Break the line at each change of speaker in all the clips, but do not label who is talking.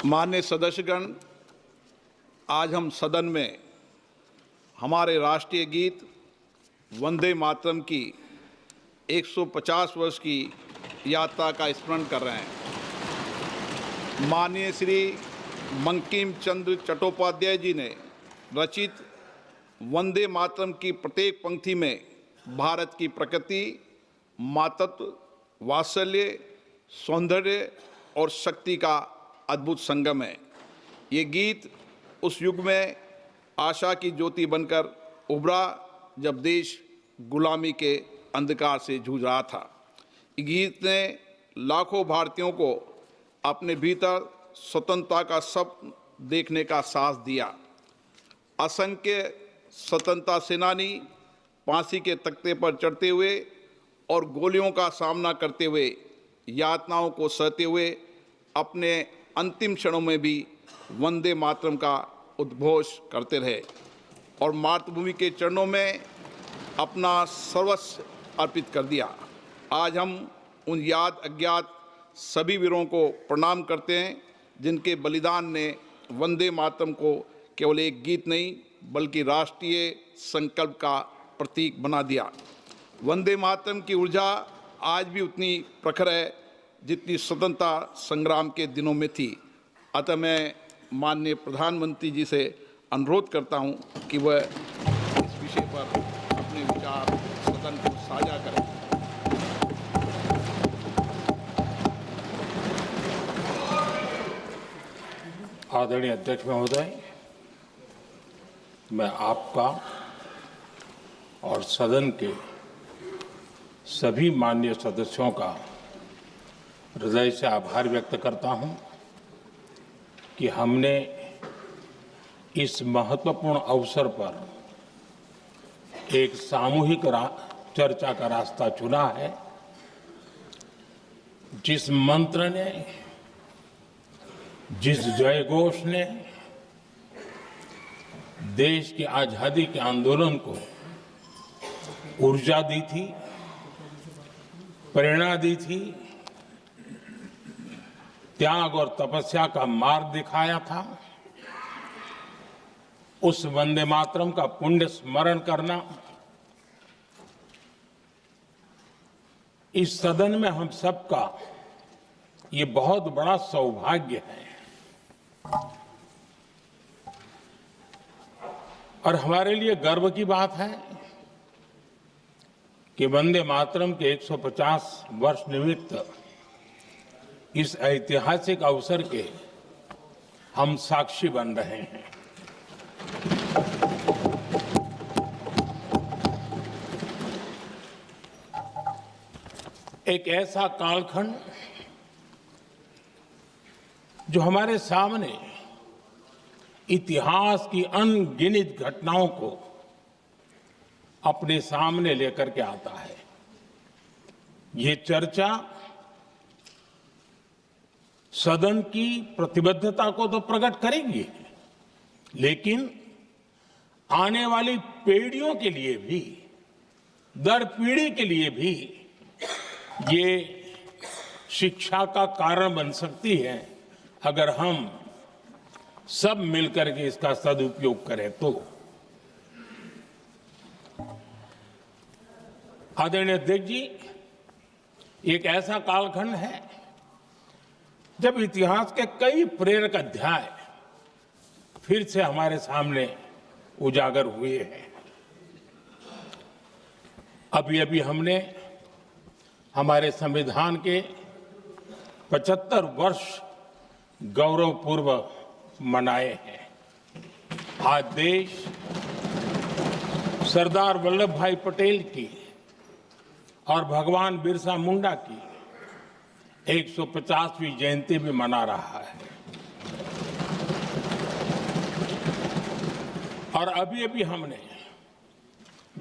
माननीय सदस्यगण, आज हम सदन में हमारे राष्ट्रीय गीत वंदे मातरम की 150 वर्ष की यात्रा का स्मरण कर रहे हैं। माननीय श्री बंकिम चंद्र चट्टोपाध्याय जी ने रचित वंदे मातरम की प्रत्येक पंक्ति में भारत की प्रकृति, मातृत्व, वात्सल्य, सौंदर्य और शक्ति का अद्भुत संगम है। ये गीत उस युग में आशा की ज्योति बनकर उभरा जब देश गुलामी के अंधकार से जूझ रहा था। ये गीत ने लाखों भारतीयों को अपने भीतर स्वतंत्रता का सपना देखने का साहस दिया। असंख्य स्वतंत्रता सेनानी फांसी के तख्ते पर चढ़ते हुए और गोलियों का सामना करते हुए, यातनाओं को सहते हुए अपने अंतिम क्षणों में भी वंदे मातरम का उद्घोष करते रहे और मातृभूमि के चरणों में अपना सर्वस्व अर्पित कर दिया। आज हम उन याद अज्ञात सभी वीरों को प्रणाम करते हैं जिनके बलिदान ने वंदे मातरम को केवल एक गीत नहीं बल्कि राष्ट्रीय संकल्प का प्रतीक बना दिया। वंदे मातरम की ऊर्जा आज भी उतनी प्रखर है जितनी स्वतंत्रता संग्राम के दिनों में थी। अतः मैं माननीय प्रधानमंत्री जी से अनुरोध करता हूं कि वह इस विषय पर अपने विचार सदन को साझा करें।
आदरणीय अध्यक्ष महोदय, मैं आपका और सदन के सभी माननीय सदस्यों का हृदय से आभार व्यक्त करता हूं कि हमने इस महत्वपूर्ण अवसर पर एक सामूहिक चर्चा का रास्ता चुना है। जिस मंत्र ने, जिस जयघोष ने देश की आजादी के आंदोलन को ऊर्जा दी थी, प्रेरणा दी थी, त्याग और तपस्या का मार्ग दिखाया था, उस वंदे मातरम का पुण्य स्मरण करना इस सदन में हम सबका ये बहुत बड़ा सौभाग्य है और हमारे लिए गर्व की बात है कि वंदे मातरम के 150 वर्ष निमित्त इस ऐतिहासिक अवसर के हम साक्षी बन रहे हैं। एक ऐसा कालखंड जो हमारे सामने इतिहास की अनगिनत घटनाओं को अपने सामने लेकर के आता है। ये चर्चा सदन की प्रतिबद्धता को तो प्रकट करेंगी, लेकिन आने वाली पीढ़ियों के लिए भी, दर पीढ़ी के लिए भी ये शिक्षा का कारण बन सकती है अगर हम सब मिलकर के इसका सदुपयोग करें तो। आदरणीय अध्यक्ष जी, एक ऐसा कालखंड है जब इतिहास के कई प्रेरक अध्याय फिर से हमारे सामने उजागर हुए हैं। अभी अभी हमने हमारे संविधान के 75 वर्ष गौरवपूर्व मनाए हैं। आज देश सरदार वल्लभ भाई पटेल की और भगवान बिरसा मुंडा की 150वीं जयंती भी मना रहा है और अभी अभी हमने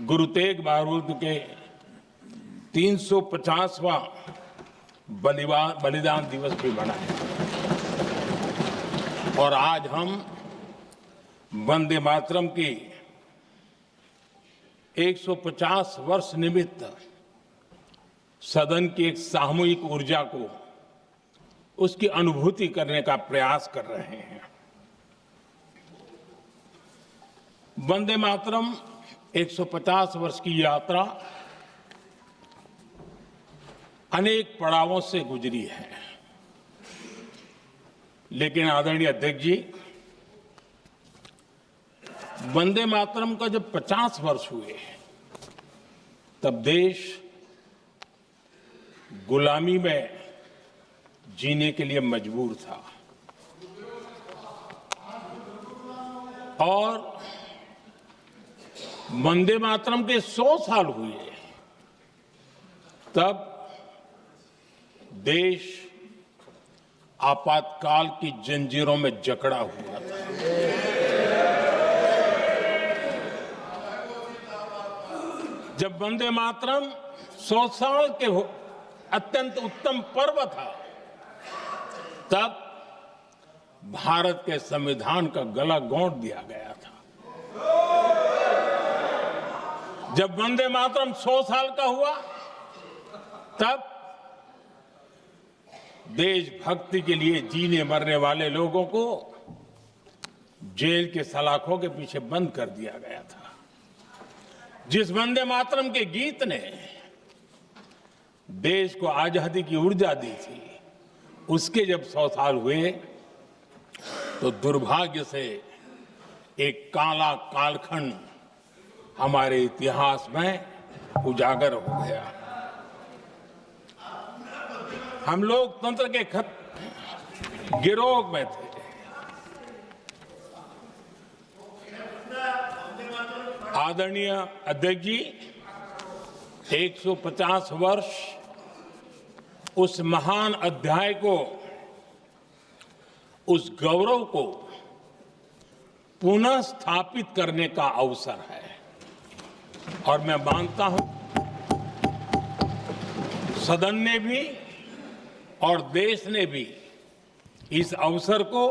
गुरु तेग बहादुर के 350वां बलिदान दिवस भी मनाया और आज हम वंदे मातरम की 150 वर्ष निमित्त सदन की एक सामूहिक ऊर्जा को उसकी अनुभूति करने का प्रयास कर रहे हैं। वंदे मातरम 150 वर्ष की यात्रा अनेक पड़ावों से गुजरी है, लेकिन आदरणीय अध्यक्ष जी, वंदे मातरम का जब 50 वर्ष हुए तब देश गुलामी में जीने के लिए मजबूर था और वंदे मातरम के 100 साल हुए तब देश आपातकाल की जंजीरों में जकड़ा हुआ था। जब वंदे मातरम 100 साल के अत्यंत उत्तम पर्व था, तब भारत के संविधान का गला घोंट दिया गया था। जब वंदे मातरम 100 साल का हुआ, तब देशभक्ति के लिए जीने मरने वाले लोगों को जेल के सलाखों के पीछे बंद कर दिया गया था। जिस वंदे मातरम के गीत ने देश को आजादी की ऊर्जा दी थी, उसके जब 100 साल हुए तो दुर्भाग्य से एक काला कालखंड हमारे इतिहास में उजागर हो गया। हम लोकतंत्र के गिरोह में थे। आदरणीय अध्यक्ष जी, 150 वर्ष उस महान अध्याय को, उस गौरव को पुनः स्थापित करने का अवसर है और मैं मानता हूं सदन ने भी और देश ने भी इस अवसर को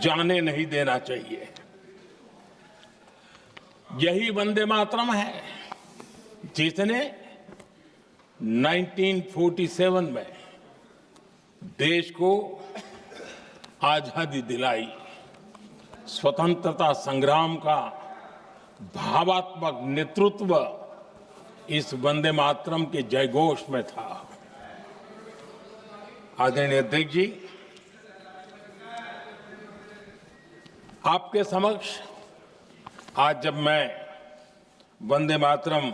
जाने नहीं देना चाहिए। यही वंदे मातरम है जिसने 1947 में देश को आजादी दिलाई। स्वतंत्रता संग्राम का भावात्मक नेतृत्व इस वंदे मातरम के जयघोष में था। आदरणीय अध्यक्ष जी, आपके समक्ष आज जब मैं वंदे मातरम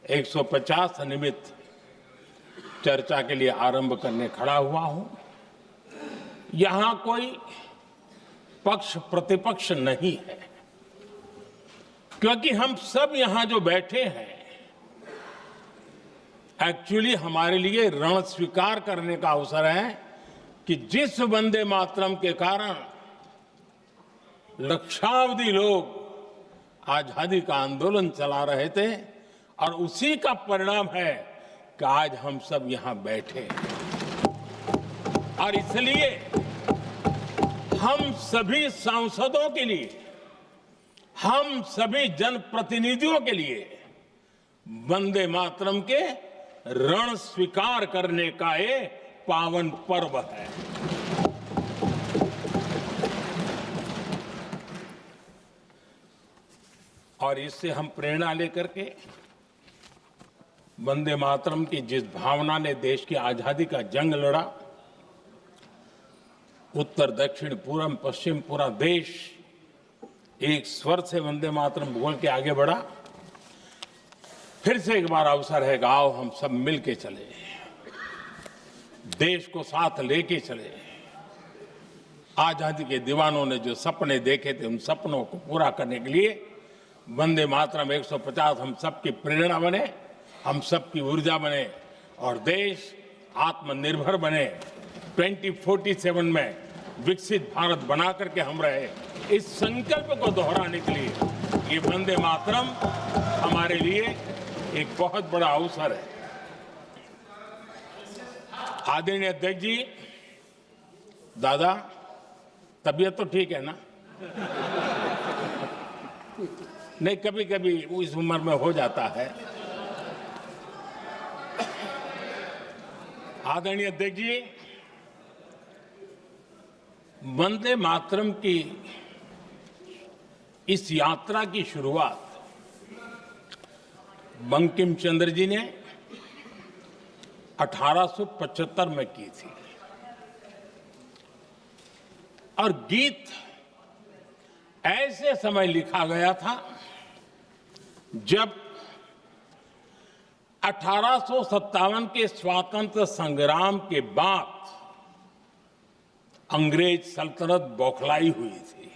150 निमित्त चर्चा के लिए आरंभ करने खड़ा हुआ हूं, यहां कोई पक्ष प्रतिपक्ष नहीं है, क्योंकि हम सब यहां जो बैठे हैं एक्चुअली हमारे लिए रण स्वीकार करने का अवसर है कि जिस वंदे मातरम के कारण लक्षावधि लोग आजादी का आंदोलन चला रहे थे और उसी का परिणाम है कि आज हम सब यहां बैठे हैं। और इसलिए हम सभी सांसदों के लिए, हम सभी जनप्रतिनिधियों के लिए वंदे मातरम के रण स्वीकार करने का ये पावन पर्व है। और इससे हम प्रेरणा लेकर के वंदे मातरम की जिस भावना ने देश की आजादी का जंग लड़ा, उत्तर दक्षिण पूर्व पश्चिम पूरा देश एक स्वर से वंदे मातरम बोल के आगे बढ़ा। फिर से एक बार अवसर है कि आओ हम सब मिल के चले, देश को साथ लेके चले। आजादी के दीवानों ने जो सपने देखे थे, उन सपनों को पूरा करने के लिए वंदे मातरम 150 हम सबकी प्रेरणा बने, हम सबकी ऊर्जा बने और देश आत्मनिर्भर बने। 2047 में विकसित भारत बना करके हम रहे, इस संकल्प को दोहराने के लिए ये वंदे मातरम हमारे लिए एक बहुत बड़ा अवसर है। आदरणीय अध्यक्ष जी, दादा तबीयत तो ठीक है ना? नहीं, कभी कभी इस उम्र में हो जाता है। आदरणीय अध्यक्ष जी, वंदे मातरम की इस यात्रा की शुरुआत बंकिम चंद्र जी ने 1875 में की थी और गीत ऐसे समय लिखा गया था जब 1857 के स्वातंत्र संग्राम के बाद अंग्रेज सल्तनत बौखलाई हुई थी,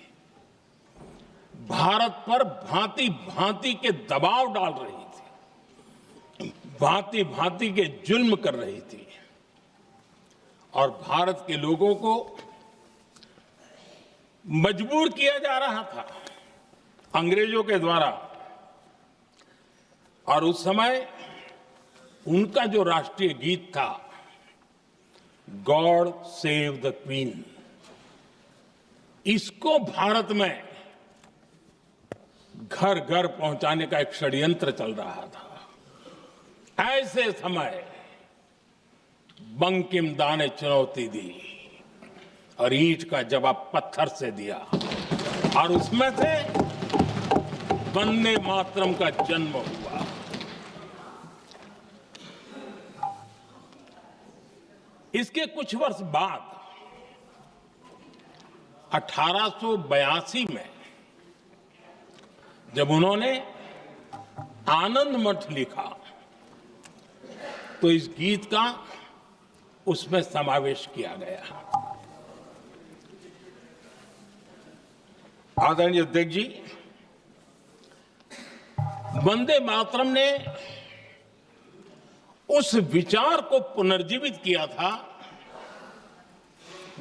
भारत पर भांति भांति के दबाव डाल रही थी, भांति भांति के जुल्म कर रही थी और भारत के लोगों को मजबूर किया जा रहा था अंग्रेजों के द्वारा। और उस समय उनका जो राष्ट्रीय गीत था, गॉड सेव द क्वीन, इसको भारत में घर घर पहुंचाने का एक षड्यंत्र चल रहा था। ऐसे समय बंकिम दा ने चुनौती दी और ईंट का जवाब पत्थर से दिया और उसमें से वंदे मातरम का जन्म हुआ। इसके कुछ वर्ष बाद 1882 में जब उन्होंने आनंद मठ लिखा तो इस गीत का उसमें समावेश किया गया। आदरणीय अध्यक्ष जी, वंदे मातरम ने उस विचार को पुनर्जीवित किया था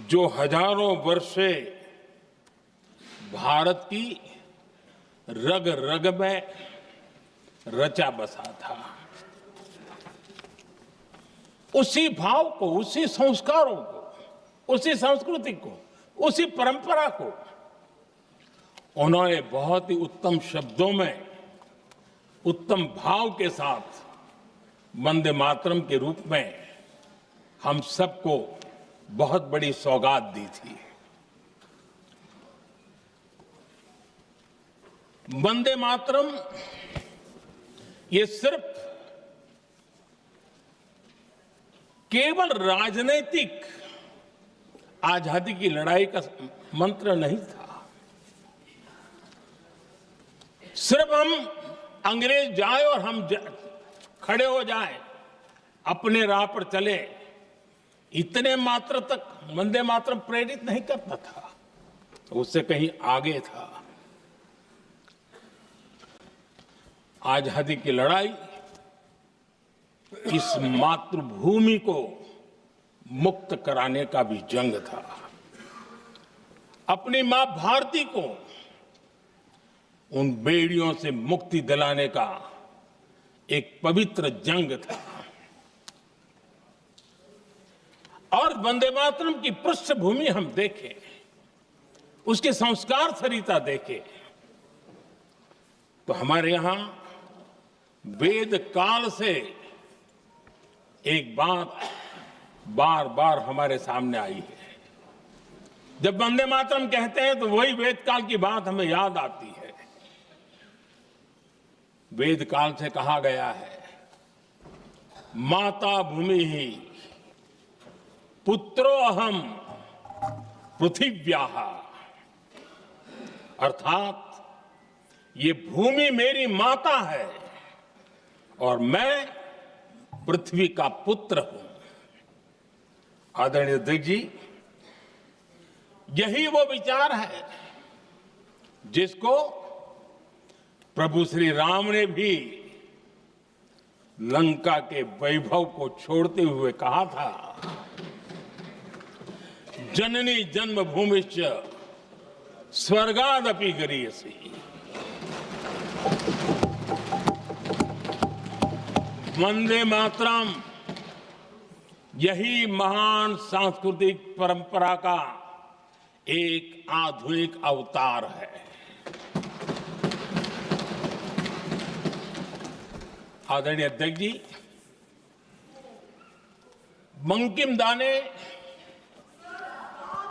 जो हजारों वर्ष से भारत की रग रग में रचा बसा था। उसी भाव को, उसी संस्कारों को, उसी संस्कृति को, उसी परंपरा को उन्होंने बहुत ही उत्तम शब्दों में, उत्तम भाव के साथ वंदे मातरम के रूप में हम सबको बहुत बड़ी सौगात दी थी। वंदे मातरम ये सिर्फ केवल राजनीतिक आजादी की लड़ाई का मंत्र नहीं था। सिर्फ हम अंग्रेज जाए और हम खड़े हो जाए, अपने राह पर चले, इतने मात्र तक वंदे मातरम प्रेरित नहीं करता था, उससे कहीं आगे था। आजादी की लड़ाई इस मातृभूमि को मुक्त कराने का भी जंग था। अपनी मां भारती को उन बेड़ियों से मुक्ति दिलाने का एक पवित्र जंग था। और वंदे मातरम की पृष्ठभूमि हम देखें, उसके संस्कार सरिता देखें, तो हमारे यहां वेद काल से एक बात बार बार हमारे सामने आई है। जब वंदे मातरम कहते हैं तो वही वेद काल की बात हमें याद आती है। वेद काल से कहा गया है, माता भूमि ही पुत्रो अहम पृथिव्याः, अर्थात ये भूमि मेरी माता है और मैं पृथ्वी का पुत्र हूं। आदरणीय अध्यक्ष जी, यही वो विचार है जिसको प्रभु श्री राम ने भी लंका के वैभव को छोड़ते हुए कहा था, जननी जन्मभूमिश्च स्वर्गादपि गरीयसी। वंदे मातरम यही महान सांस्कृतिक परंपरा का एक आधुनिक अवतार है। आदरणीय अध्यक्ष जी, बंकिम दा ने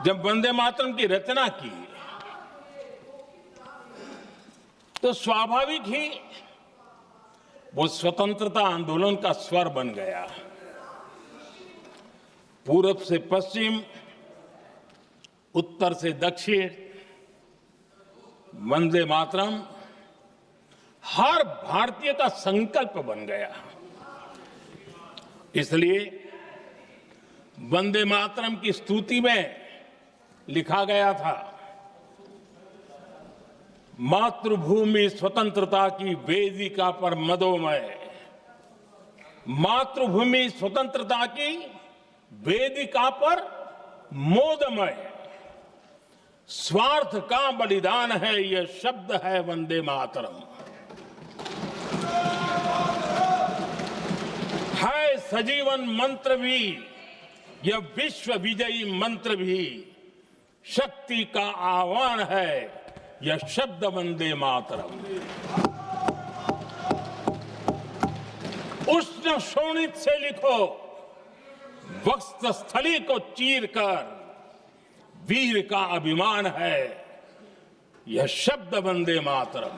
जब वंदे मातरम की रचना की तो स्वाभाविक ही वो स्वतंत्रता आंदोलन का स्वर बन गया। पूरब से पश्चिम, उत्तर से दक्षिण, वंदे मातरम हर भारतीय का संकल्प बन गया। इसलिए वंदे मातरम की स्तुति में लिखा गया था, मातृभूमि स्वतंत्रता की वेदिका पर मदोमय, मातृभूमि स्वतंत्रता की वेदिका पर मोदमय, स्वार्थ का बलिदान है यह शब्द है वंदे मातरम। है सजीवन मंत्र भी यह विश्व विजयी मंत्र भी, शक्ति का आह्वान है यह शब्द वंदे मातरम। उष्ण शोणित से लिखो, वक्षस्थली को चीरकर, वीर का अभिमान है यह शब्द वंदे मातरम।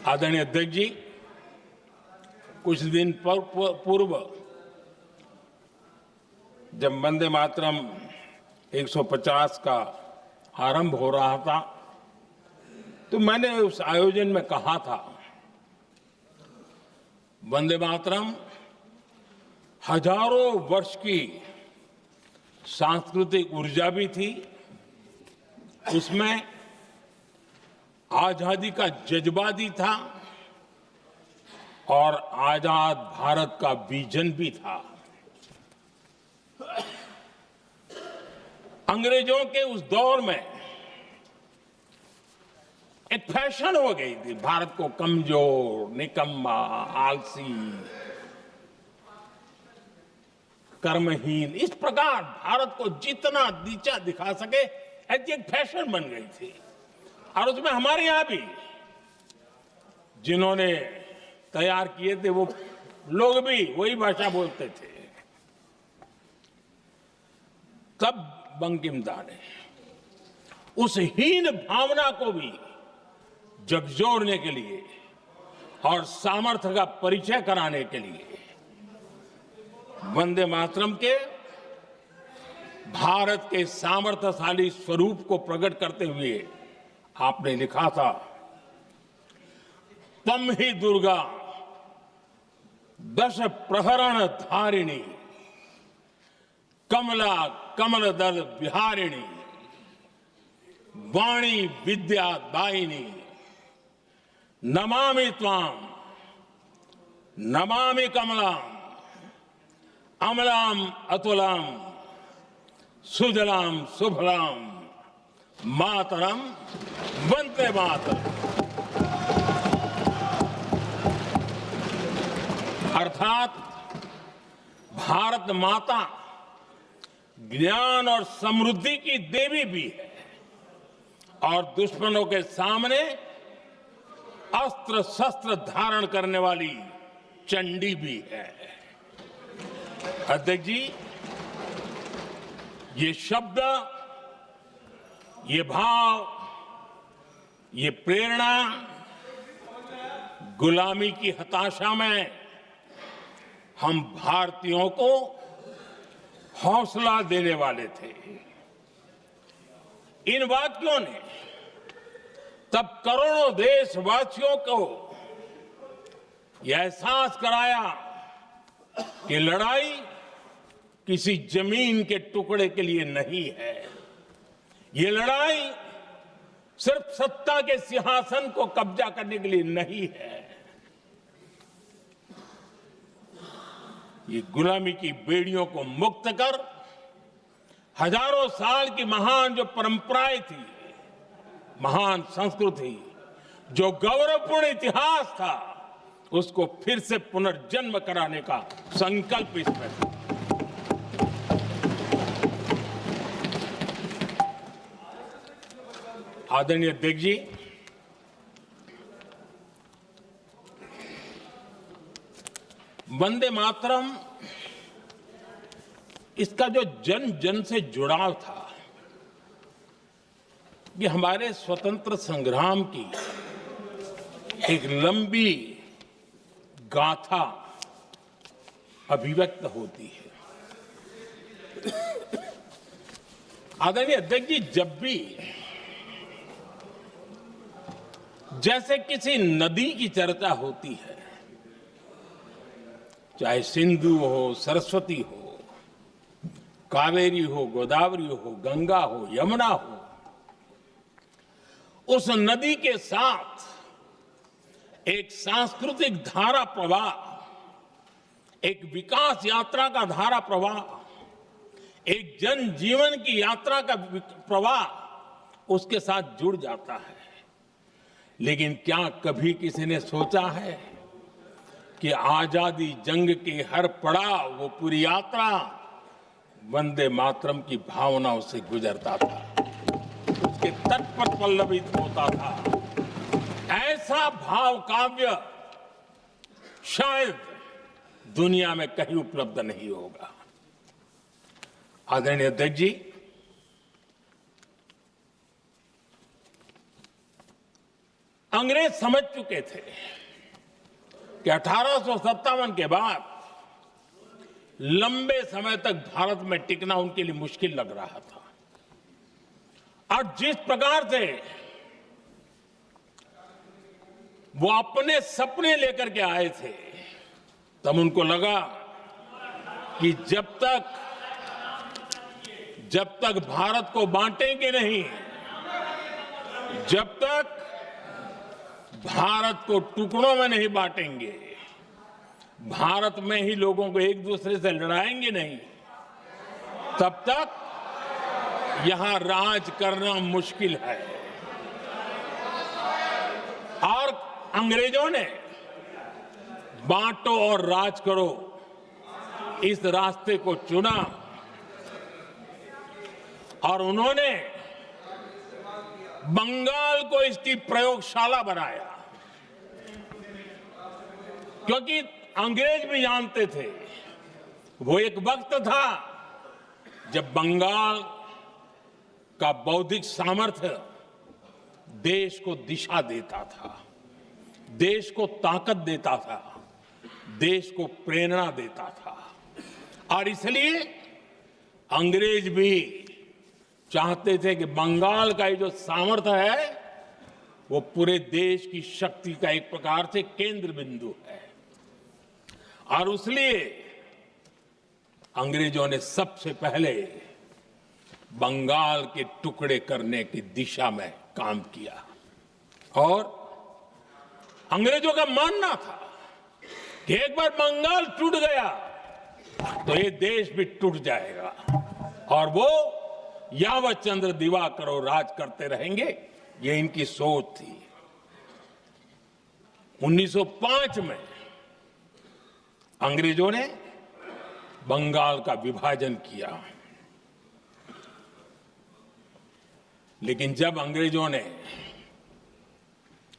आदरणीय अध्यक्ष जी, कुछ दिन पूर्व जब वंदे मातरम 150 का आरंभ हो रहा था तो मैंने उस आयोजन में कहा था, वंदे मातरम हजारों वर्ष की सांस्कृतिक ऊर्जा भी थी, उसमें आजादी का जज्बा भी था और आजाद भारत का विजन भी था। अंग्रेजों के उस दौर में एक फैशन हो गई थी भारत को कमजोर, निकम्मा, आलसी, कर्महीन, इस प्रकार भारत को जितना नीचा दिखा सके ऐसी एक फैशन बन गई थी। और उसमें हमारे यहां भी जिन्होंने तैयार किए थे वो लोग भी वही भाषा बोलते थे। तब बंकिमदा ने उस हीन भावना को भी झकझोरने के लिए और सामर्थ्य का परिचय कराने के लिए वंदे मातरम के भारत के सामर्थ्यशाली स्वरूप को प्रकट करते हुए आपने लिखा था, तम ही दुर्गा दश प्रहरण धारिणी, कमला कमल दल विहारिणी, वाणी विद्या दायिनी, नमामि त्वाम नमामि कमलाम, अमलाम अतुलाम, सुजलाम सुफलाम, मातरम वंदे मातरम। अर्थात भारत माता ज्ञान और समृद्धि की देवी भी है और दुश्मनों के सामने अस्त्र शस्त्र धारण करने वाली चंडी भी है। अध्यक्ष जी, ये शब्द, ये भाव, ये प्रेरणा गुलामी की हताशा में हम भारतीयों को हौसला देने वाले थे। इन वाक्यों ने तब करोड़ों देशवासियों को यह एहसास कराया कि लड़ाई किसी जमीन के टुकड़े के लिए नहीं है, ये लड़ाई सिर्फ सत्ता के सिंहासन को कब्जा करने के लिए नहीं है, ये गुलामी की बेड़ियों को मुक्त कर हजारों साल की महान जो परंपराएं थी, महान संस्कृति, जो गौरवपूर्ण इतिहास था, उसको फिर से पुनर्जन्म कराने का संकल्प इसमें था। आदरणीय अध्यक्ष जी, वंदे मातरम इसका जो जन जन से जुड़ाव था, ये हमारे स्वतंत्र संग्राम की एक लंबी गाथा अभिव्यक्त होती है। आदरणीय अध्यक्ष जी, जब भी जैसे किसी नदी की चर्चा होती है, चाहे सिंधु हो, सरस्वती हो, कावेरी हो, गोदावरी हो, गंगा हो, यमुना हो, उस नदी के साथ एक सांस्कृतिक धारा प्रवाह, एक विकास यात्रा का धारा प्रवाह, एक जन जीवन की यात्रा का प्रवाह उसके साथ जुड़ जाता है। लेकिन क्या कभी किसी ने सोचा है कि आजादी जंग के हर पड़ाव, वो पूरी यात्रा वंदे मातरम की भावनाओं से गुजरता था, उसके तट पर पल्लवित होता था। ऐसा भाव काव्य शायद दुनिया में कहीं उपलब्ध नहीं होगा। आदरणीय अध्यक्ष जी, अंग्रेज समझ चुके थे कि 1857 के बाद लंबे समय तक भारत में टिकना उनके लिए मुश्किल लग रहा था। और जिस प्रकार से वो अपने सपने लेकर के आए थे, तब उनको लगा कि जब तक भारत को बांटेंगे नहीं, जब तक भारत को टुकड़ों में नहीं बांटेंगे, भारत में ही लोगों को एक दूसरे से लड़ाएंगे नहीं, तब तक यहां राज करना मुश्किल है। और अंग्रेजों ने बांटो और राज करो इस रास्ते को चुना और उन्होंने बंगाल को इसकी प्रयोगशाला बनाया, क्योंकि अंग्रेज भी जानते थे वो एक वक्त था जब बंगाल का बौद्धिक सामर्थ्य देश को दिशा देता था, देश को ताकत देता था, देश को प्रेरणा देता था। और इसलिए अंग्रेज भी चाहते थे कि बंगाल का ये जो सामर्थ्य है वो पूरे देश की शक्ति का एक प्रकार से केंद्र बिंदु है। और इसलिए अंग्रेजों ने सबसे पहले बंगाल के टुकड़े करने की दिशा में काम किया। और अंग्रेजों का मानना था कि एक बार बंगाल टूट गया तो ये देश भी टूट जाएगा और वो यावत चंद्र दिवाकरो राज करते रहेंगे, ये इनकी सोच थी। 1905 में अंग्रेजों ने बंगाल का विभाजन किया, लेकिन जब अंग्रेजों ने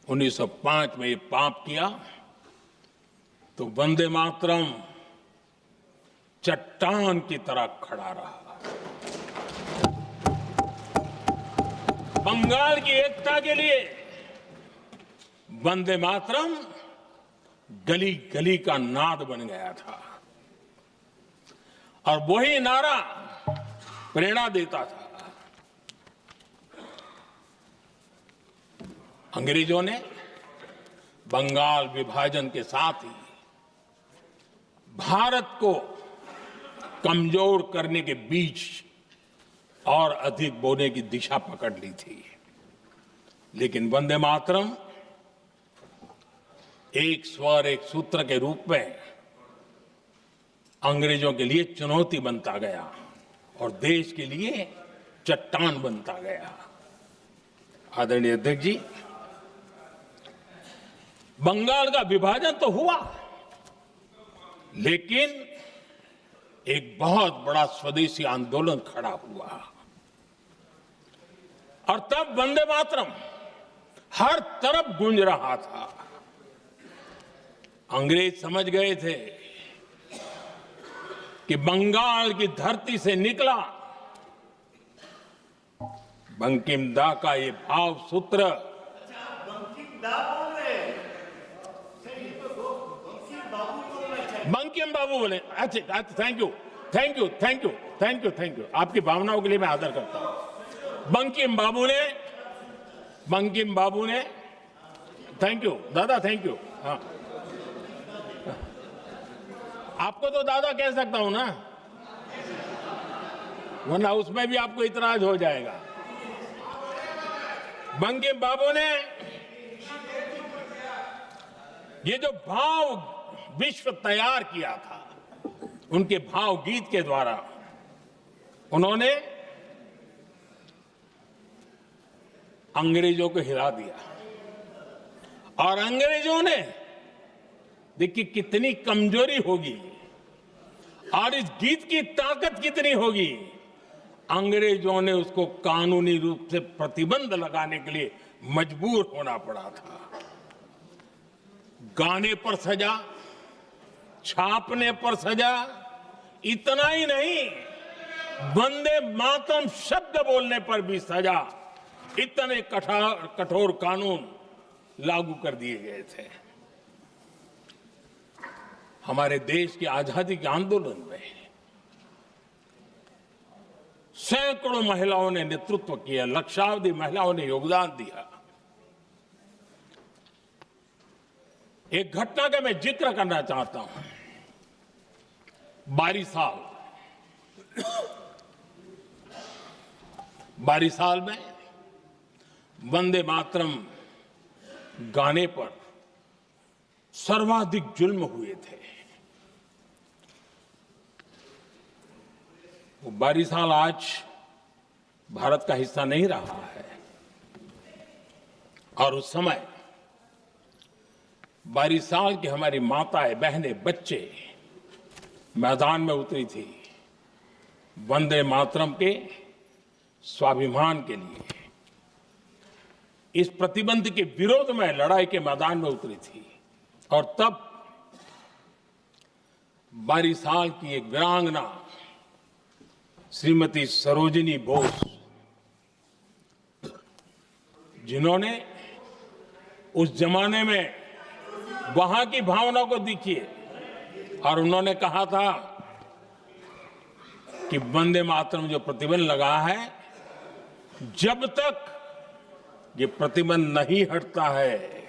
1905 में ये पाप किया तो वंदे मातरम चट्टान की तरह खड़ा रहा। बंगाल की एकता के लिए वंदे मातरम गली गली का नाद बन गया था और वही नारा प्रेरणा देता था। अंग्रेजों ने बंगाल विभाजन के साथ ही भारत को कमजोर करने के बीच और अधिक बोने की दिशा पकड़ ली थी। लेकिन वंदे मातरम एक स्वर एक सूत्र के रूप में अंग्रेजों के लिए चुनौती बनता गया और देश के लिए चट्टान बनता गया। आदरणीय अध्यक्ष जी, बंगाल का विभाजन तो हुआ, लेकिन एक बहुत बड़ा स्वदेशी आंदोलन खड़ा हुआ और तब वंदे मातरम हर तरफ गूंज रहा था। अंग्रेज समझ गए थे कि बंगाल की धरती से निकला बंकिम दा का ये भाव सूत्र बंकिम बाबू बोले। अच्छा, thank you thank you thank you thank you thank you, आपकी भावनाओं के लिए मैं आदर करता हूं। बंकिम बाबू ने थैंक यू दादा, थैंक यू। हाँ, आपको तो दादा कह सकता हूं ना, वरना उसमें भी आपको इतराज हो जाएगा। बंकिम बाबू ने ये जो भाव विश्व तैयार किया था, उनके भाव गीत के द्वारा उन्होंने अंग्रेजों को हिला दिया। और अंग्रेजों ने देखिए कितनी कमजोरी होगी और इस गीत की ताकत कितनी होगी, अंग्रेजों ने उसको कानूनी रूप से प्रतिबंध लगाने के लिए मजबूर होना पड़ा था। गाने पर सजा, छापने पर सजा, इतना ही नहीं, वंदे मातरम शब्द बोलने पर भी सजा। इतने कठोर कानून लागू कर दिए गए थे। हमारे देश की आजादी के आंदोलन में सैकड़ों महिलाओं ने नेतृत्व किया, लक्षावधि महिलाओं ने योगदान दिया। एक घटना का मैं जिक्र करना चाहता हूं। 22 साल में वंदे मातरम गाने पर सर्वाधिक जुल्म हुए थे। वो 22 साल आज भारत का हिस्सा नहीं रहा है, और उस समय 22 साल की हमारी माताएं, बहनें, बच्चे मैदान में उतरी थी वंदे मातरम के स्वाभिमान के लिए। इस प्रतिबंध के विरोध में लड़ाई के मैदान में उतरी थी। और तब 22 साल की एक वीरांगना श्रीमती सरोजिनी बोस, जिन्होंने उस जमाने में वहां की भावना को देखिए, और उन्होंने कहा था कि वंदे मातरम जो प्रतिबंध लगा है, जब तक ये प्रतिबंध नहीं हटता है,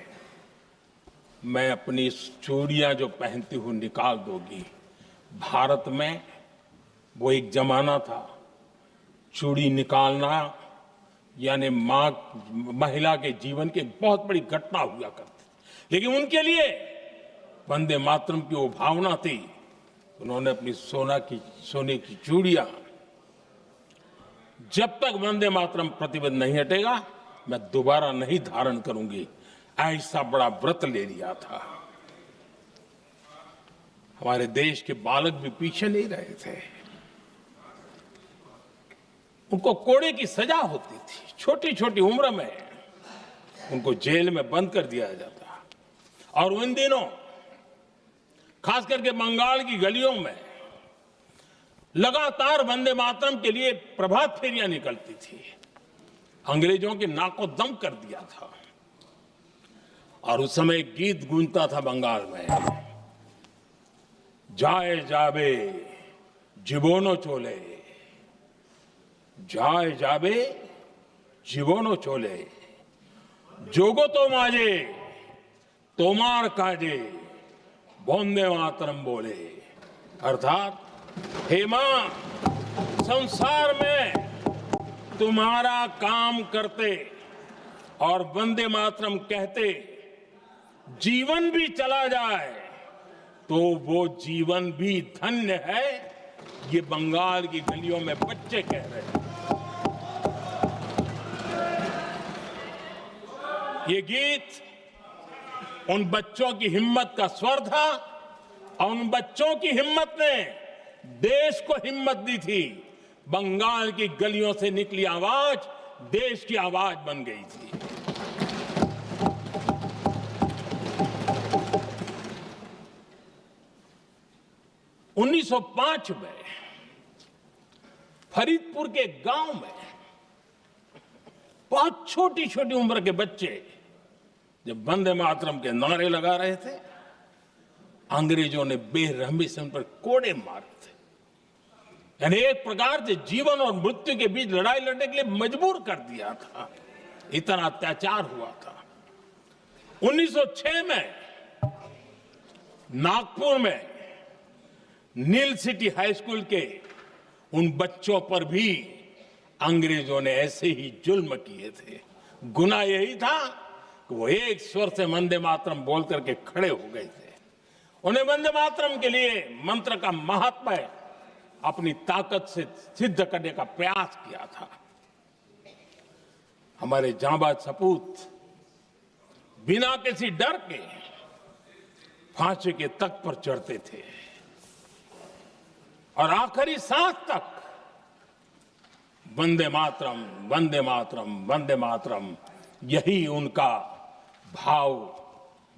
मैं अपनी चूड़ियां जो पहनती हूं निकाल दूंगी। भारत में वो एक जमाना था, चूड़ी निकालना यानी महिला के जीवन की एक बहुत बड़ी घटना हुआ करती। लेकिन उनके लिए वंदे मातरम की वो भावना थी, उन्होंने अपनी सोने की चूड़ियां, जब तक वंदे मातरम प्रतिबंध नहीं हटेगा मैं दोबारा नहीं धारण करूंगी, ऐसा बड़ा व्रत ले लिया था। हमारे देश के बालक भी पीछे नहीं रहे थे। उनको कोड़े की सजा होती थी, छोटी छोटी उम्र में उनको जेल में बंद कर दिया जाता। और उन दिनों खास करके बंगाल की गलियों में लगातार वंदे मातरम के लिए प्रभात फेरियां निकलती थी। अंग्रेजों के नाक को दम कर दिया था। और उस समय गीत गूंजता था बंगाल में, जाए जाबे जीवोनो चोले, जाए जाबे जीवोनो चोले, जोगो तो माजे तोमार काजे, वंदे मातरम बोले। अर्थात हे मां, संसार में तुम्हारा काम करते और वंदे मातरम कहते जीवन भी चला जाए तो वो जीवन भी धन्य है। ये बंगाल की गलियों में बच्चे कह रहे हैं। ये गीत उन बच्चों की हिम्मत का स्वर था, और उन बच्चों की हिम्मत ने देश को हिम्मत दी थी। बंगाल की गलियों से निकली आवाज देश की आवाज बन गई थी। 1905 में फरीदपुर के गांव में बहुत छोटी छोटी उम्र के बच्चे जब वंदे मातरम के नारे लगा रहे थे, अंग्रेजों ने बेरहमी से उन पर कोड़े मारे थे। यानी एक प्रकार से जीवन और मृत्यु के बीच लड़ाई लड़ने के लिए मजबूर कर दिया था। इतना अत्याचार हुआ था। 1906 में नागपुर में नील सिटी हाई स्कूल के उन बच्चों पर भी अंग्रेजों ने ऐसे ही जुल्म किए थे। गुनाह यही था कि वो एक स्वर से वंदे मातरम बोल करके खड़े हो गए थे। उन्हें वंदे मातरम के लिए मंत्र का महात्म्य अपनी ताकत से सिद्ध करने का प्रयास किया था। हमारे जांबाज सपूत बिना किसी डर के फांसी के तख्त पर चढ़ते थे और आखिरी सांस तक वंदे मातरम, वंदे मातरम, वंदे मातरम, यही उनका भाव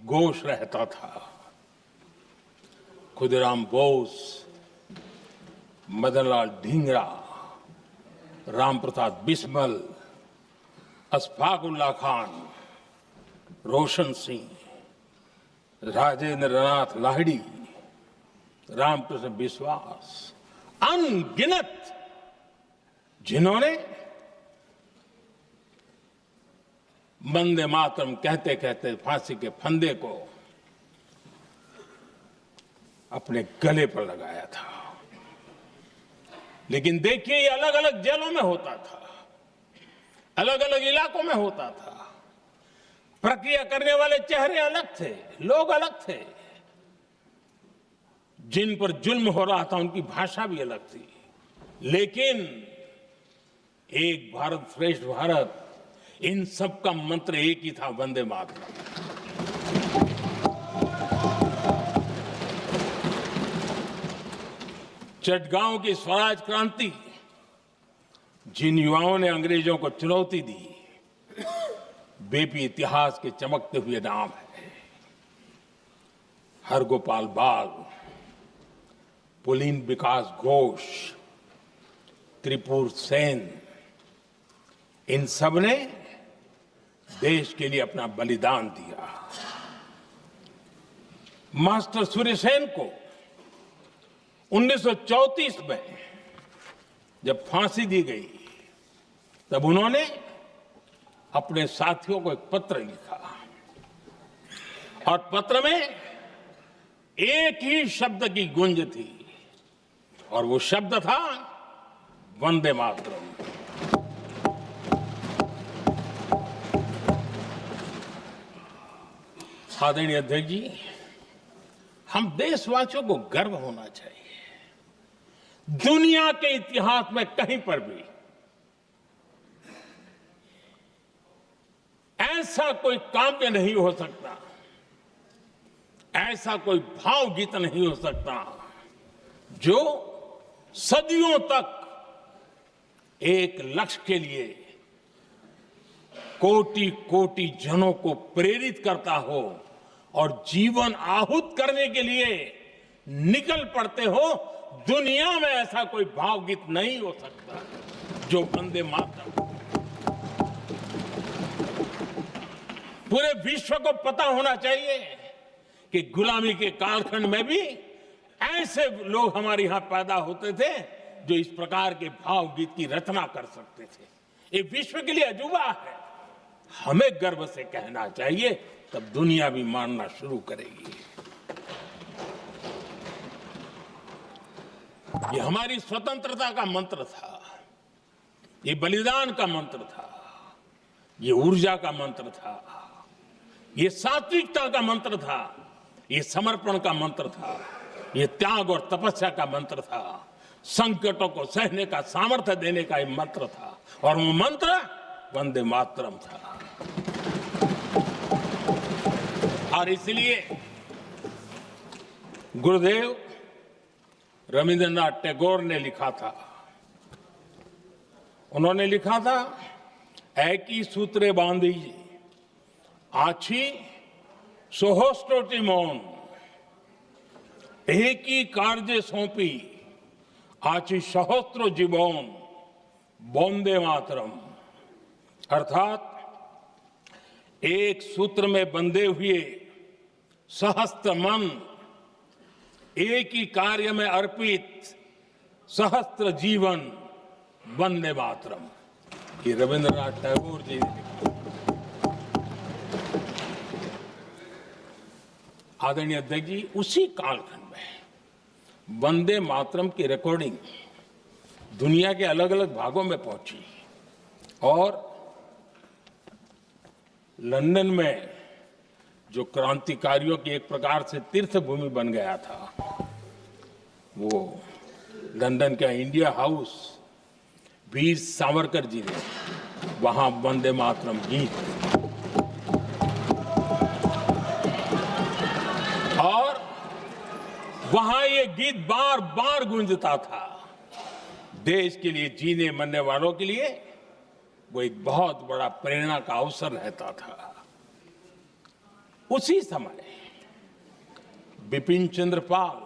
घोष रहता था। खुदीराम बोस, मदनलाल ढींगरा, राम प्रसाद बिस्मल, अशफाकुल्ला खान, रोशन सिंह, राजेंद्र नाथ लाहिड़ी, रामकृष्ण विश्वास, अनगिनत जिन्होंने वंदे मातरम कहते कहते फांसी के फंदे को अपने गले पर लगाया था। लेकिन देखिए, ये अलग अलग जेलों में होता था, अलग अलग इलाकों में होता था। प्रक्रिया करने वाले चेहरे अलग थे, लोग अलग थे। जिन पर जुल्म हो रहा था उनकी भाषा भी अलग थी। लेकिन एक भारत श्रेष्ठ भारत, इन सब का मंत्र एक ही था, वंदे मातरम। चटगांव की स्वराज क्रांति, जिन युवाओं ने अंग्रेजों को चुनौती दी, वे भी इतिहास के चमकते हुए नाम है। हरगोपाल बाग, पुलिन विकास घोष, त्रिपुर सेन, इन सब ने देश के लिए अपना बलिदान दिया। मास्टर सूर्यसेन को 1934 में जब फांसी दी गई, तब उन्होंने अपने साथियों को एक पत्र लिखा और पत्र में एक ही शब्द की गूंज थी और वो शब्द था वंदे मातरम। आदरणीय अध्यक्ष जी, हम देशवासियों को गर्व होना चाहिए। दुनिया के इतिहास में कहीं पर भी ऐसा कोई काव्य नहीं हो सकता, ऐसा कोई भावगीत नहीं हो सकता जो सदियों तक एक लक्ष्य के लिए कोटि कोटि जनों को प्रेरित करता हो और जीवन आहूत करने के लिए निकल पड़ते हो। दुनिया में ऐसा कोई भावगीत नहीं हो सकता जो वंदे मातरम। पूरे विश्व को पता होना चाहिए कि गुलामी के कालखंड में भी ऐसे लोग हमारे यहां पैदा होते थे जो इस प्रकार के भावगीत की रचना कर सकते थे। ये विश्व के लिए अजूबा है, हमें गर्व से कहना चाहिए, तब दुनिया भी मानना शुरू करेगी। ये हमारी स्वतंत्रता का मंत्र था, ये बलिदान का मंत्र था, ये ऊर्जा का मंत्र था, ये सात्विकता का मंत्र था, ये समर्पण का मंत्र था, ये त्याग और तपस्या का मंत्र था, संकटों को सहने का सामर्थ्य देने का ये मंत्र था और वो मंत्र वंदे मातरम था। और इसलिए गुरुदेव रविंद्रनाथ टैगोर ने लिखा था, उन्होंने लिखा था, एकी सूत्रे बांधी आछी सोहोस्टोटी मौन, একই কার্যে সঁপি আছি সহস্র জীবন বন্দে मातरम अर्थात एक सूत्र में बंधे हुए सहस्त्र मन, एक ही कार्य में अर्पित सहस्त्र जीवन वंदे मातरम। ये रविंद्रनाथ टैगोर जी ने लिखा। आदरणीय अध्यक्ष जी, उसी कालखंड में वंदे मातरम की रिकॉर्डिंग दुनिया के अलग अलग भागों में पहुंची और लंदन में जो क्रांतिकारियों की एक प्रकार से तीर्थ भूमि बन गया था, वो लंदन का इंडिया हाउस, वीर सावरकर जी ने वहां वंदे मातरम गीत और वहां ये गीत बार बार गूंजता था। देश के लिए जीने मरने वालों के लिए वो एक बहुत बड़ा प्रेरणा का अवसर रहता था। उसी समय बिपिन चंद्र पाल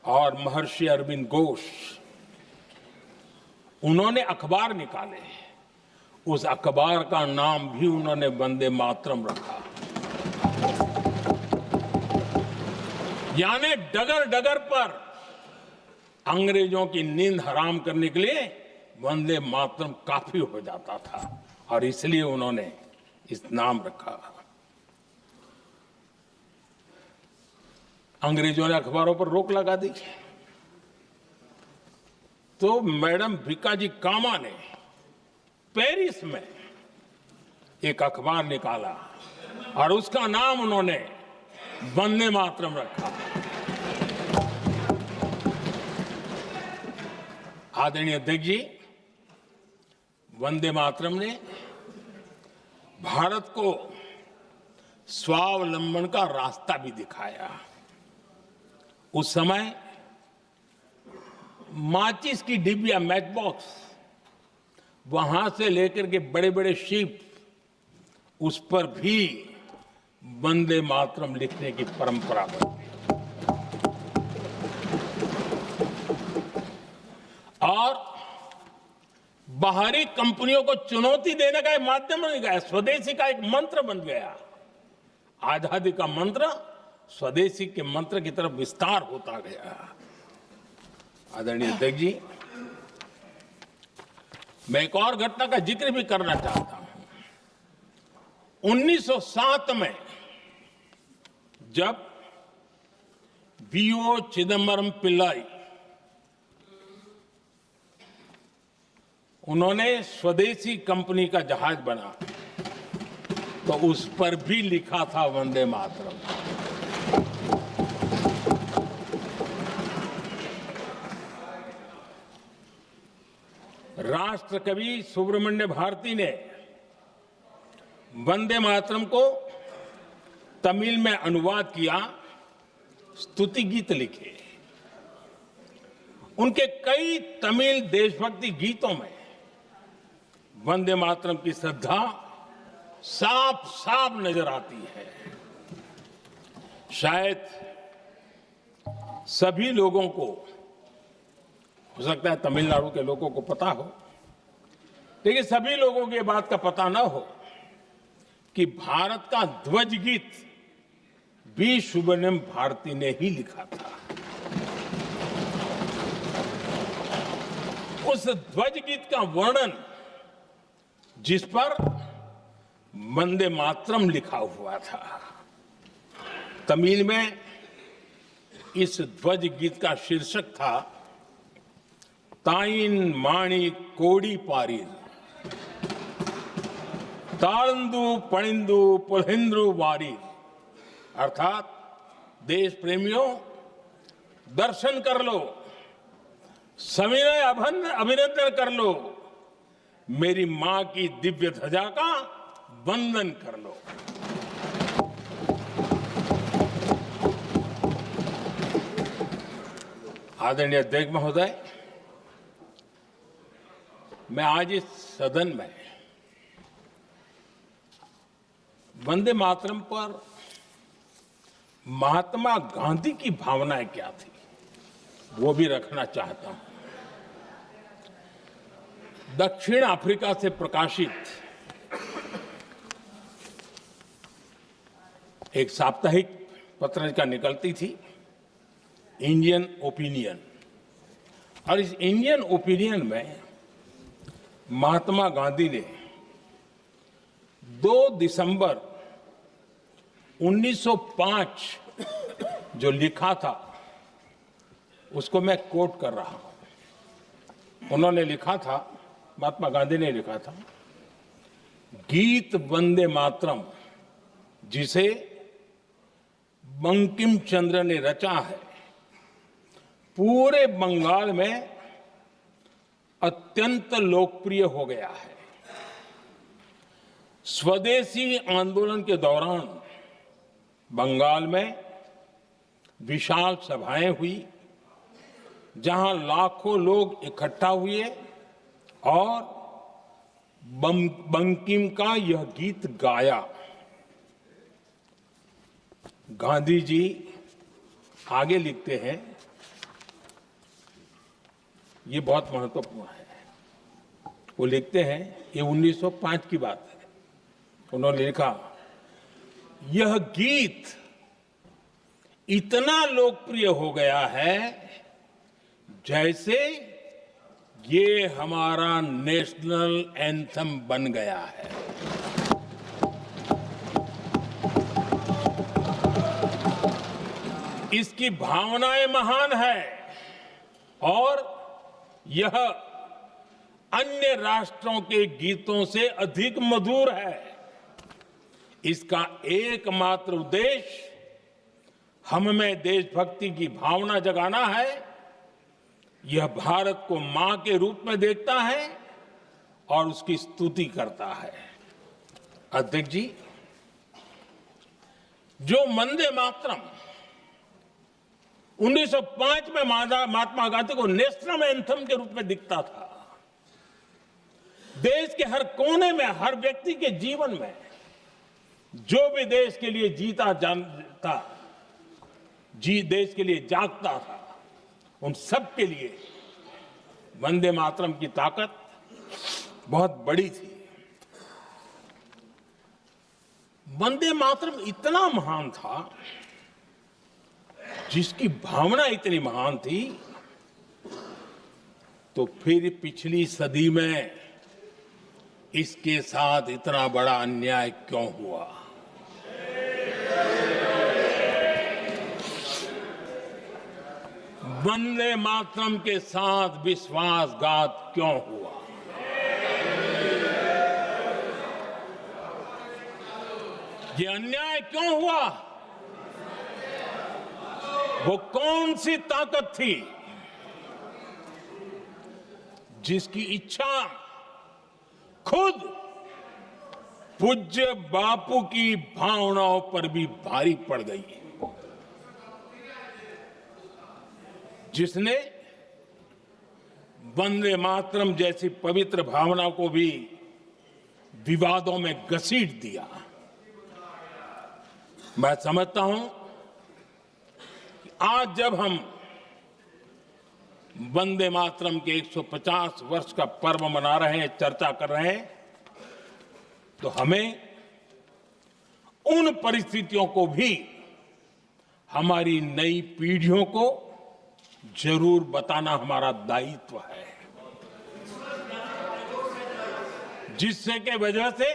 और महर्षि अरविंद घोष, उन्होंने अखबार निकाले। उस अखबार का नाम भी उन्होंने वंदे मातरम रखा। यानी डगर डगर पर अंग्रेजों की नींद हराम करने के लिए वंदे मातरम काफी हो जाता था और इसलिए उन्होंने इस नाम रखा। अंग्रेजों ने अखबारों पर रोक लगा दी तो मैडम भिकाजी कामा ने पेरिस में एक अखबार निकाला और उसका नाम उन्होंने वंदे मातरम रखा। आदरणीय अध्यक्ष जी, वंदे मातरम ने भारत को स्वावलंबन का रास्ता भी दिखाया। उस समय माचिस की डिबिया, मैच बॉक्स, वहां से लेकर के बड़े बड़े शिप, उस पर भी वंदे मातरम लिखने की परंपरा बनी और बाहरी कंपनियों को चुनौती देने का एक माध्यम बन गया, स्वदेशी का एक मंत्र बन गया। आजादी का मंत्र स्वदेशी के मंत्र की तरफ विस्तार होता गया। आदरणीय अध्यक्ष जी, मैं एक और घटना का जिक्र भी करना चाहता हूं। 1907 में जब वीओ चिदम्बरम पिल्लाई, उन्होंने स्वदेशी कंपनी का जहाज बना तो उस पर भी लिखा था वंदे मातरम। राष्ट्र कवि सुब्रमण्य भारती ने वंदे मातरम को तमिल में अनुवाद किया, स्तुति गीत लिखे। उनके कई तमिल देशभक्ति गीतों में वंदे मातरम की श्रद्धा साफ साफ नजर आती है। शायद सभी लोगों को, हो सकता है तमिलनाडु के लोगों को पता हो, लेकिन सभी लोगों को ये बात का पता ना हो कि भारत का ध्वज गीत वी सुब्रमण्यम भारती ने ही लिखा था। उस ध्वज गीत का वर्णन, जिस पर वंदे मातरम लिखा हुआ था, तमिल में इस ध्वज गीत का शीर्षक था ताइन माणी कोडी पारीर, ताळंदु पणिंदु पुलहिंद्रु वारीर। अर्थात देश प्रेमियों, दर्शन कर लो, सविनय अभिनंदन कर लो, मेरी मां की दिव्य ध्वजा का वंदन कर लो। आदरणीय अध्यक्ष महोदय, मैं आज इस सदन में वंदे मातरम पर महात्मा गांधी की भावनाएं क्या थी वो भी रखना चाहता हूं। दक्षिण अफ्रीका से प्रकाशित एक साप्ताहिक पत्रिका निकलती थी, इंडियन ओपिनियन, और इस इंडियन ओपिनियन में महात्मा गांधी ने 2 दिसंबर 1905 जो लिखा था उसको मैं कोट कर रहा हूं। उन्होंने लिखा था, महात्मा गांधी ने लिखा था, गीत वंदे मातरम जिसे बंकिम चंद्र ने रचा है पूरे बंगाल में अत्यंत लोकप्रिय हो गया है। स्वदेशी आंदोलन के दौरान बंगाल में विशाल सभाएं हुई जहां लाखों लोग इकट्ठा हुए और बंकिम का यह गीत गाया। गांधी जी आगे लिखते हैं, ये बहुत महत्वपूर्ण है। वो लिखते हैं, ये 1905 की बात है। उन्होंने लिखा, यह गीत इतना लोकप्रिय हो गया है जैसे ये हमारा नेशनल एंथम बन गया है। इसकी भावनाएं महान है और यह अन्य राष्ट्रों के गीतों से अधिक मधुर है। इसका एकमात्र उद्देश्य हम में देशभक्ति की भावना जगाना है। यह भारत को मां के रूप में देखता है और उसकी स्तुति करता है। अध्यक्ष जी, जो वंदे मातरम 1905 में महात्मा गांधी को नेशनल एंथम के रूप में दिखता था, देश के हर कोने में, हर व्यक्ति के जीवन में जो भी देश के लिए जीता जानता, देश के लिए जागता था, उन सब के लिए वंदे मातरम की ताकत बहुत बड़ी थी। वंदे मातरम इतना महान था, जिसकी भावना इतनी महान थी, तो फिर पिछली सदी में इसके साथ इतना बड़ा अन्याय क्यों हुआ? वंदे मातरम के साथ विश्वासघात क्यों हुआ? ये अन्याय क्यों हुआ? वो कौन सी ताकत थी जिसकी इच्छा खुद पूज्य बापू की भावनाओं पर भी भारी पड़ गई, जिसने वंदे मातरम जैसी पवित्र भावना को भी विवादों में घसीट दिया? मैं समझता हूं कि आज जब हम वंदे मातरम के 150 वर्ष का पर्व मना रहे हैं, चर्चा कर रहे हैं, तो हमें उन परिस्थितियों को भी हमारी नई पीढ़ियों को जरूर बताना हमारा दायित्व है, जिससे के वजह से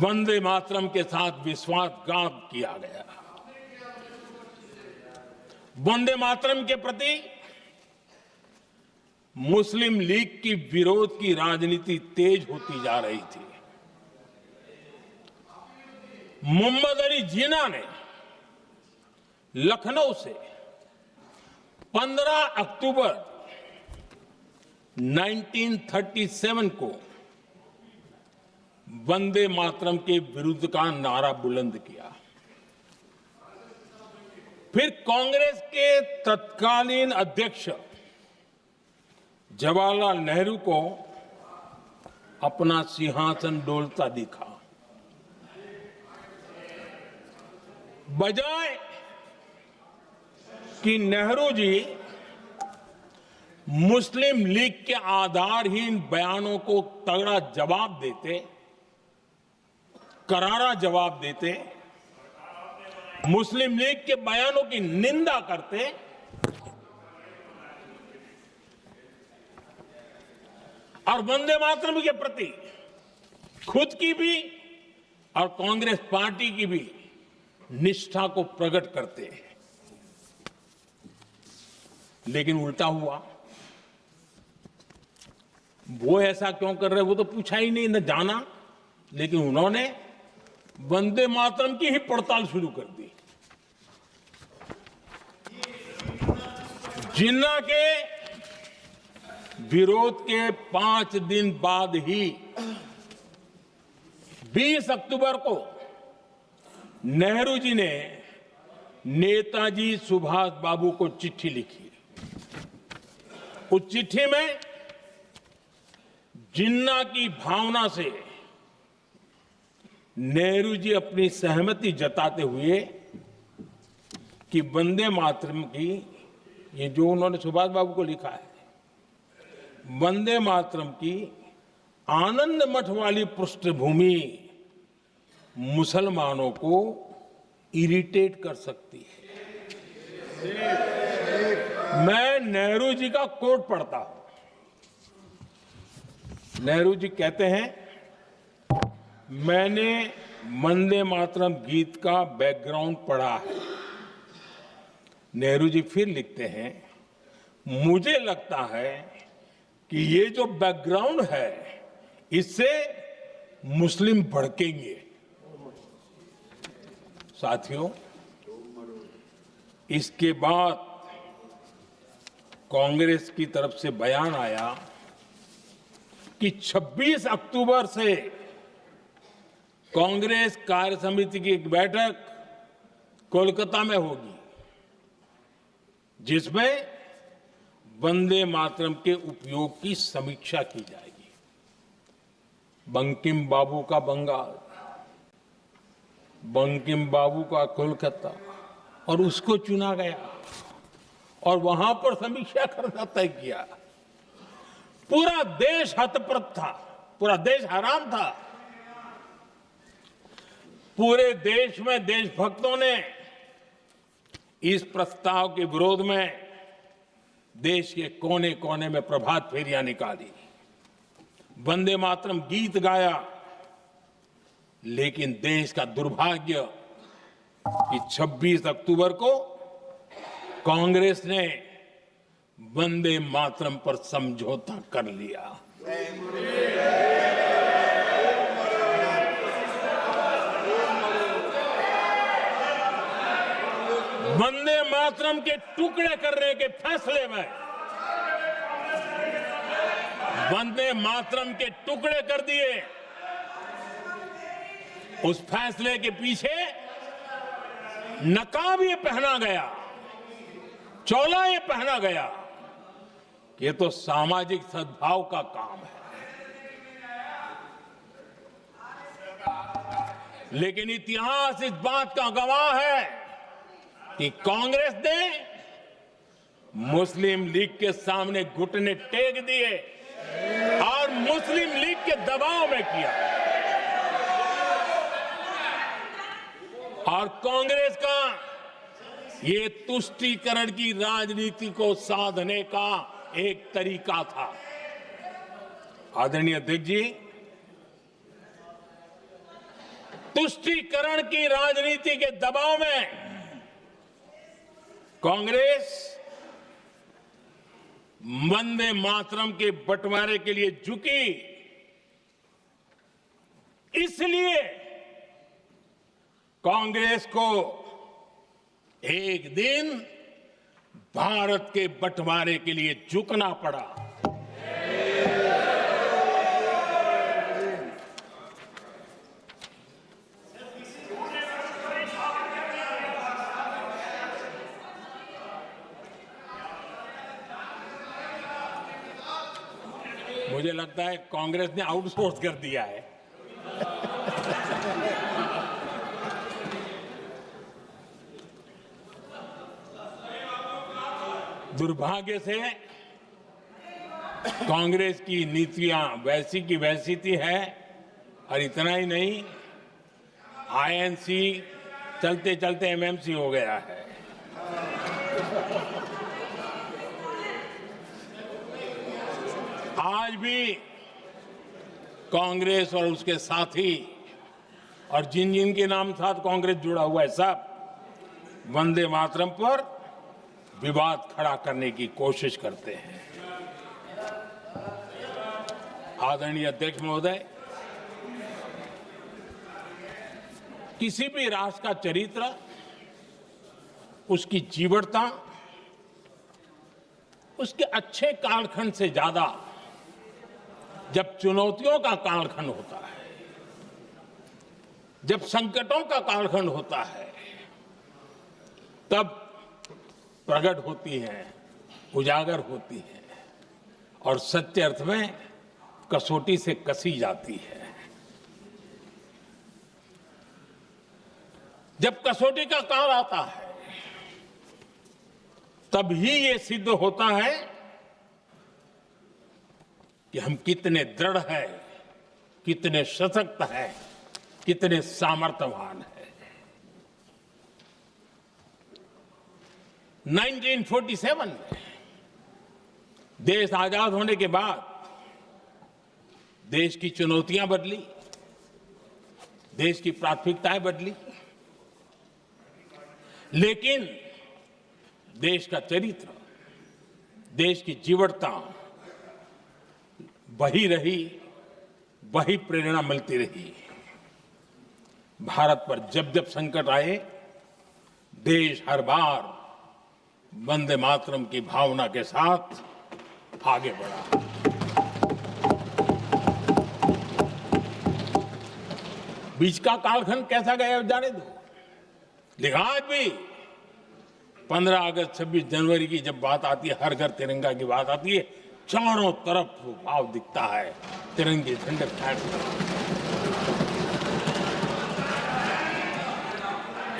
वंदे मातरम के साथ विश्वासघात किया गया। वंदे मातरम के प्रति मुस्लिम लीग की विरोध की राजनीति तेज होती जा रही थी। मोहम्मद अली जिन्ना ने लखनऊ से 15 अक्टूबर 1937 को वंदे मातरम के विरुद्ध का नारा बुलंद किया। फिर कांग्रेस के तत्कालीन अध्यक्ष जवाहरलाल नेहरू को अपना सिंहासन डोलता दिखा। बजाय कि नेहरू जी मुस्लिम लीग के आधारहीन बयानों को तगड़ा जवाब देते, करारा जवाब देते, मुस्लिम लीग के बयानों की निंदा करते, और वंदे मातरम के प्रति खुद की भी और कांग्रेस पार्टी की भी निष्ठा को प्रकट करते हैं। लेकिन उल्टा हुआ। वो ऐसा क्यों कर रहे वो तो पूछा ही नहीं, न जाना, लेकिन उन्होंने वंदे मातरम की ही पड़ताल शुरू कर दी। जिन्ना के विरोध के 5 दिन बाद ही 20 अक्टूबर को नेहरू जी ने नेताजी सुभाष बाबू को चिट्ठी लिखी। उस चिट्ठी में जिन्ना की भावना से नेहरू जी अपनी सहमति जताते हुए कि वंदे मातरम की, ये जो उन्होंने सुभाष बाबू को लिखा है, वंदे मातरम की आनंद मठ वाली पृष्ठभूमि मुसलमानों को इरिटेट कर सकती है। मैं नेहरू जी का कोट पढ़ता हूं। नेहरू जी कहते हैं, मैंने वंदे मातरम गीत का बैकग्राउंड पढ़ा है। नेहरू जी फिर लिखते हैं, मुझे लगता है कि ये जो बैकग्राउंड है इससे मुस्लिम भड़केंगे। साथियों, इसके बाद कांग्रेस की तरफ से बयान आया कि 26 अक्टूबर से कांग्रेस कार्य समिति की एक बैठक कोलकाता में होगी, जिसमें वंदे मातरम के उपयोग की समीक्षा की जाएगी। बंकिम बाबू का बंगाल, बंकिम बाबू का कोलकाता, और उसको चुना गया और वहां पर समीक्षा करना तय किया। पूरा देश हतप्रभ था, पूरा देश हैरान था। पूरे देश में देशभक्तों ने इस प्रस्ताव के विरोध में देश के कोने कोने में प्रभात फेरियां निकाली, वंदे मातरम गीत गाया। लेकिन देश का दुर्भाग्य कि 26 अक्टूबर को कांग्रेस ने वंदे मातरम पर समझौता कर लिया। वंदे मातरम के टुकड़े करने के फैसले में, वंदे मातरम के टुकड़े कर दिए। उस फैसले के पीछे नकाब ये पहना गया, चोला ये पहना गया कि ये तो सामाजिक सद्भाव का काम है। लेकिन इतिहास इस बात का गवाह है कि कांग्रेस ने मुस्लिम लीग के सामने घुटने टेक दिए और मुस्लिम लीग के दबाव में किया। और कांग्रेस का ये तुष्टीकरण की राजनीति को साधने का एक तरीका था। आदरणीय अध्यक्ष जी, तुष्टीकरण की राजनीति के दबाव में कांग्रेस वंदे मातरम के बंटवारे के लिए झुकी। इसलिए कांग्रेस को एक दिन भारत के बंटवारे के लिए झुकना पड़ा। मुझे लगता है कांग्रेस ने आउटसोर्स कर दिया है। दुर्भाग्य से कांग्रेस की नीतियां वैसी की वैसी थी है, और इतना ही नहीं, आईएनसी चलते चलते एमएमसी हो गया है। आज भी कांग्रेस और उसके साथी और जिन जिन के नाम साथ कांग्रेस जुड़ा हुआ है, सब वंदे मातरम पर विवाद खड़ा करने की कोशिश करते हैं। आदरणीय अध्यक्ष महोदय, किसी भी राष्ट्र का चरित्र, उसकी जीवटता, उसके अच्छे कालखंड से ज्यादा जब चुनौतियों का कालखंड होता है, जब संकटों का कालखंड होता है, तब प्रकट होती है, उजागर होती है और सच्चे अर्थ में कसौटी से कसी जाती है। जब कसौटी का काल आता है, तब ही ये सिद्ध होता है कि हम कितने दृढ़ हैं, कितने सशक्त हैं, कितने सामर्थ्यवान हैं। 1947 में देश आजाद होने के बाद देश की चुनौतियां बदली, देश की प्राथमिकताएं बदली, लेकिन देश का चरित्र, देश की जीवटता वही रही, वही प्रेरणा मिलती रही। भारत पर जब जब संकट आए, देश हर बार वंदे मातरम की भावना के साथ आगे बढ़ा। बीच का कालखंड कैसा गया जाने दो, लेकिन आज भी 15 अगस्त 26 जनवरी की जब बात आती है, हर घर तिरंगा की बात आती है, चारों तरफ भाव दिखता है, तिरंगे झंडे फहराते।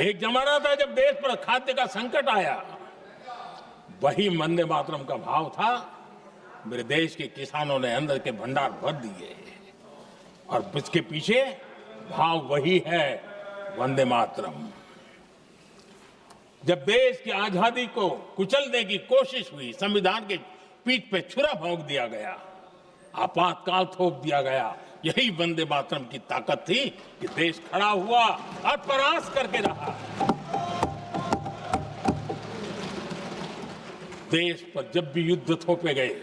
एक जमाना था जब देश पर खाद्य का संकट आया, वही वंदे मातरम का भाव था। मेरे देश के किसानों ने अंदर के भंडार भर दिए और इसके पीछे भाव वही है, वंदे मातरम। जब देश की आजादी को कुचलने की कोशिश हुई, संविधान के पीठ पे छुरा भोंक दिया गया, आपातकाल थोप दिया गया, यही वंदे मातरम की ताकत थी कि देश खड़ा हुआ और परास्त करके रहा। देश पर जब भी युद्ध थोपे गए,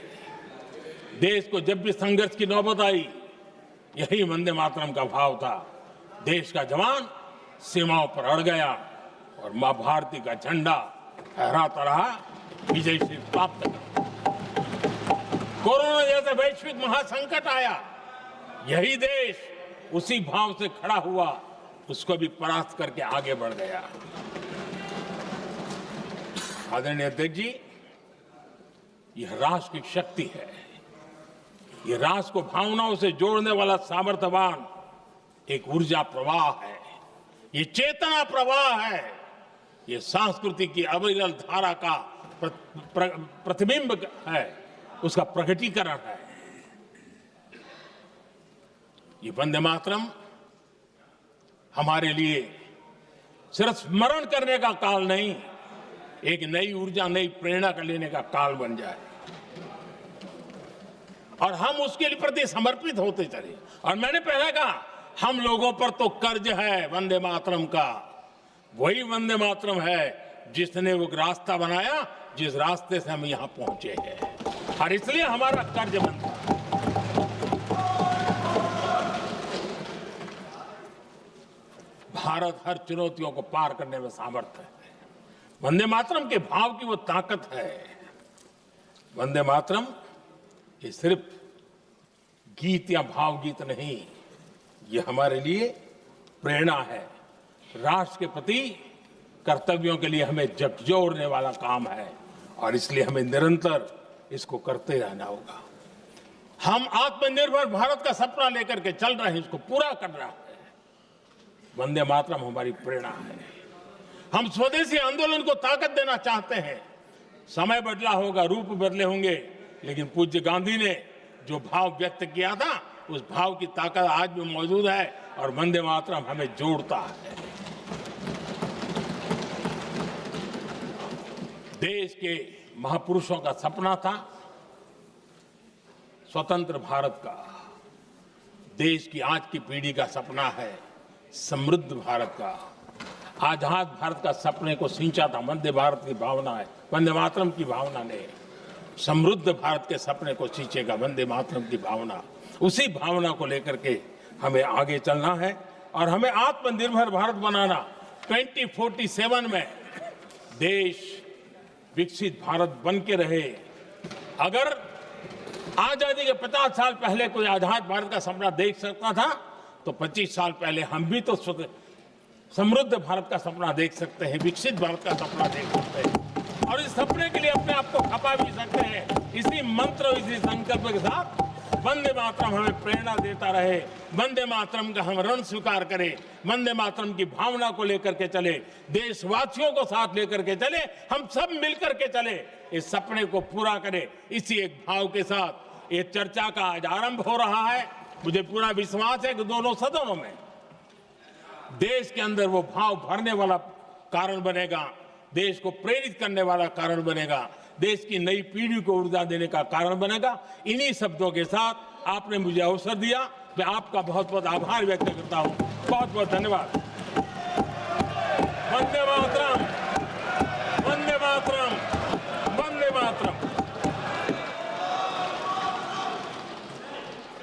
देश को जब भी संघर्ष की नौबत आई, यही वंदे मातरम का भाव था। देश का जवान सीमाओं पर अड़ गया और मां भारती का झंडा फहराता रहा, विजय श्री प्राप्त कर। कोरोना जैसे वैश्विक महासंकट आया, यही देश उसी भाव से खड़ा हुआ, उसको भी परास्त करके आगे बढ़ गया। आदरणीय अध्यक्ष जी, यह राष्ट्र की शक्ति है, यह राष्ट्र को भावनाओं से जोड़ने वाला सामर्थ्यवान एक ऊर्जा प्रवाह है, ये चेतना प्रवाह है, ये संस्कृति की अविरल धारा का प्रतिबिंब है, उसका प्रकटीकरण है। ये वंदे मातरम हमारे लिए सिर्फ स्मरण करने का काल नहीं, एक नई ऊर्जा, नई प्रेरणा का लेने का काल बन जाए और हम उसके प्रति समर्पित होते चले। और मैंने पहले कहा, हम लोगों पर तो कर्ज है वंदे मातरम का। वही वंदे मातरम है जिसने वो रास्ता बनाया, जिस रास्ते से हम यहां पहुंचे हैं, और इसलिए हमारा कर्ज बनता है। भारत हर चुनौतियों को पार करने में सामर्थ्य है। वंदे मातरम के भाव की वो ताकत है। वंदे मातरम ये सिर्फ गीत या भावगीत नहीं, ये हमारे लिए प्रेरणा है। राष्ट्र के प्रति कर्तव्यों के लिए हमें झकझोरने वाला काम है और इसलिए हमें निरंतर इसको करते रहना होगा। हम आत्मनिर्भर भारत का सपना लेकर के चल रहे हैं, इसको पूरा कर रहा है। वंदे मातरम हमारी प्रेरणा है। हम स्वदेशी आंदोलन को ताकत देना चाहते हैं, समय बदला होगा, रूप बदले होंगे, लेकिन पूज्य गांधी ने जो भाव व्यक्त किया था उस भाव की ताकत आज भी मौजूद है और वंदे मातरम हमें जोड़ता है। देश के महापुरुषों का सपना था स्वतंत्र भारत का। देश की आज की पीढ़ी का सपना है समृद्ध भारत का। आजाद भारत का सपने को सिंचा था वंदे भारत की भावना है, वंदे मातरम की भावना ने। समृद्ध भारत के सपने को सिंचेगा वंदे मातरम की भावना। उसी भावना को लेकर के हमें आगे चलना है और हमें आत्मनिर्भर भारत बनाना। 2047 में देश विकसित भारत बन के रहे। अगर आजादी के 50 साल पहले कोई आजाद भारत का सपना देख सकता था तो 25 साल पहले हम भी तो समृद्ध भारत का सपना देख सकते हैं, विकसित भारत का सपना देख सकते हैं और इस सपने के लिए अपने आप को खपा भी सकते हैं। इसी मंत्र, इसी संकल्प के साथ वंदे मातरम हमें प्रेरणा देता रहे। वंदे मातरम का हम ऋण स्वीकार करें, वंदे मातरम की भावना को लेकर के चले, देशवासियों को साथ लेकर के चले, हम सब मिलकर के चले, इस सपने को पूरा करें। इसी एक भाव के साथ ये चर्चा का आज आरंभ हो रहा है। मुझे पूरा विश्वास है कि दोनों सदनों में देश के अंदर वो भाव भरने वाला कारण बनेगा, देश को प्रेरित करने वाला कारण बनेगा, देश की नई पीढ़ी को ऊर्जा देने का कारण बनेगा। इन्हीं शब्दों के साथ आपने मुझे अवसर दिया, मैं आपका बहुत बहुत आभार व्यक्त करता हूं। बहुत बहुत धन्यवाद। वंदे मातरम, वंदे मातरम।